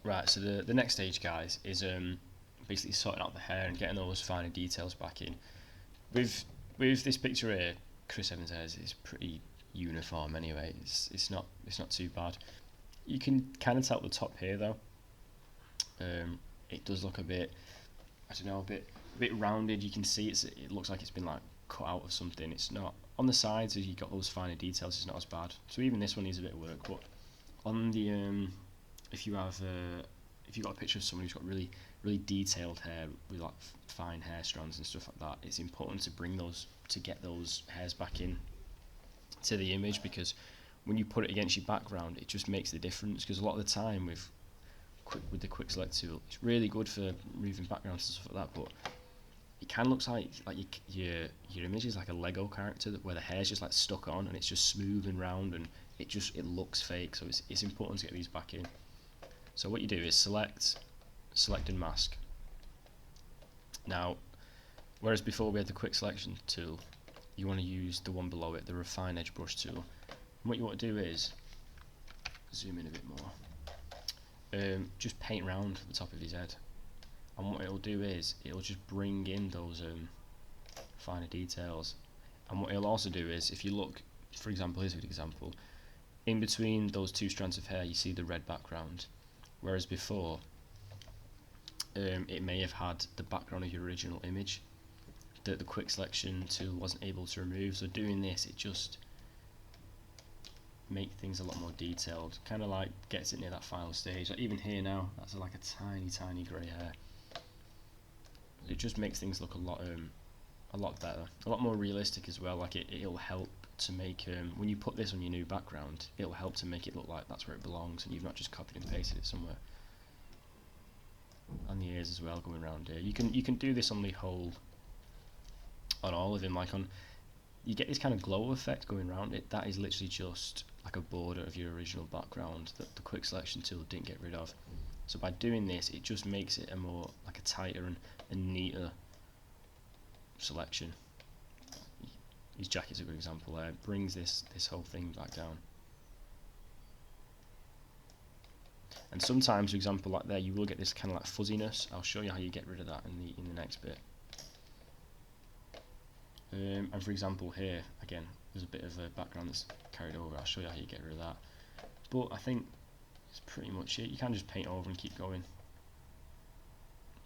Right, so the next stage, guys, is basically sorting out the hair and getting those finer details back in. With this picture here, Chris Evans' hair is pretty uniform anyway. It's not too bad. You can kind of tell at the top here though. It does look a bit, I don't know, a bit rounded. You can see it looks like it's been like cut out of something. It's not on the sides as you got those finer details. It's not as bad. So even this one needs a bit of work. But on the if you have if you got a picture of someone who's got really detailed hair with like fine hair strands and stuff like that, it's important to bring those to get those hairs back in to the image, because when you put it against your background, it just makes the difference. Because a lot of the time with the quick select tool, it's really good for removing backgrounds and stuff like that, but it can look like your image is like a Lego character where the hair's just like stuck on and it's just smooth and round, and it looks fake. So it's important to get these back in. So what you do is select and mask. Now, whereas before we had the quick selection tool, you want to use the one below it, the refine edge brush tool. And what you want to do is zoom in a bit more. Just paint around the top of his head, and what it'll do is it'll just bring in those finer details. And what it'll also do is, if you look, for example, here's a good example, in between those two strands of hair you see the red background, whereas before it may have had the background of your original image that the quick selection tool wasn't able to remove. So doing this, it just make things a lot more detailed, kind of like gets it near that final stage. Like even here now, that's like a tiny grey hair. It just makes things look a lot better, a lot more realistic as well. Like it'll help to make when you put this on your new background, it'll help to make it look like that's where it belongs, and you've not just copied and pasted it somewhere. On the ears as well, going around here, you can do this on the whole, on all of them. Like on, you get this kind of glow effect going around it. That is literally just like a border of your original background that the quick selection tool didn't get rid of. So by doing this, it just makes it a more like a tighter and neater selection. His jacket's a good example there. It brings this whole thing back down. And sometimes, for example, like there, you will get this kind of like fuzziness. I'll show you how you get rid of that in the next bit. And for example here, again, there's a bit of a background that's carried over. I'll show you how you get rid of that. But I think it's pretty much it. You can just paint over and keep going.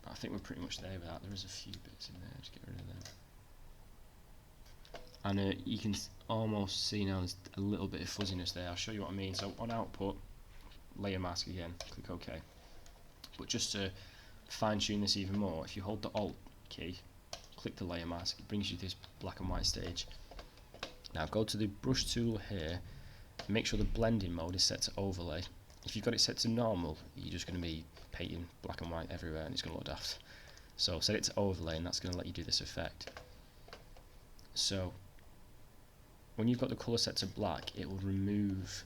But I think we're pretty much there with that. There is a few bits in there, just get rid of them. And you can almost see now there's a little bit of fuzziness there. I'll show you what I mean. So on output, layer mask again, click OK. But just to fine tune this even more, if you hold the Alt key, click the layer mask, it brings you to this black and white stage. Now go to the brush tool here, make sure the blending mode is set to overlay. If you've got it set to normal, you're just going to be painting black and white everywhere and it's going to look daft. So set it to overlay, and that's going to let you do this effect. So when you've got the colour set to black, it will remove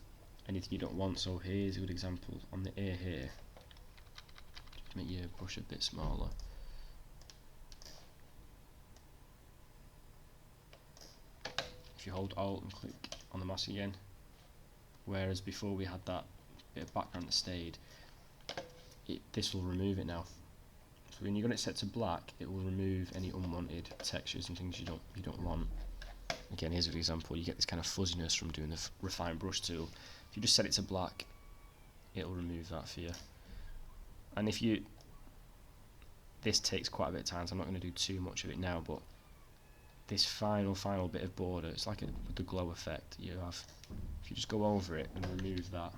anything you don't want. So here's a good example on the ear here. Just make your brush a bit smaller. If you hold Alt and click on the mask again, whereas before we had that bit of background that stayed, this will remove it now. So when you've got it set to black, it will remove any unwanted textures and things you don't want. Again, here's an example. You get this kind of fuzziness from doing the refine brush tool. If you just set it to black, it'll remove that for you. And if you, this takes quite a bit of time, so I'm not going to do too much of it now, but this final bit of border, it's like with the glow effect you have. If you just go over it and remove that,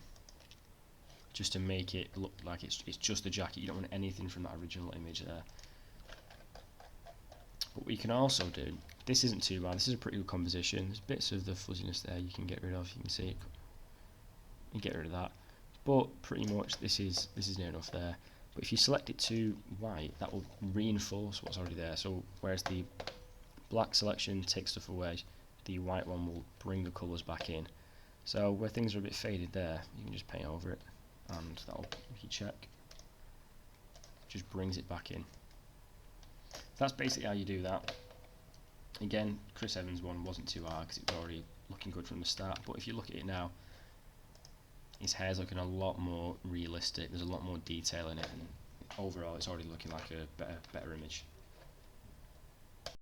just to make it look like it's just the jacket, you don't want anything from that original image there. But what you can also do, this isn't too bad, this is a pretty good composition, there's bits of the fuzziness there you can get rid of, you can see it, you get rid of that, but pretty much this is near enough there. But if you select it to white, that will reinforce what's already there. So whereas the black selection takes stuff away, the white one will bring the colours back in. So where things are a bit faded there, you can just paint over it, and that'll, if you check, just brings it back in. That's basically how you do that. Again, Chris Evans one wasn't too hard because it was already looking good from the start, but if you look at it now, his hair's looking a lot more realistic. There's a lot more detail in it, and overall, it's already looking like a better image.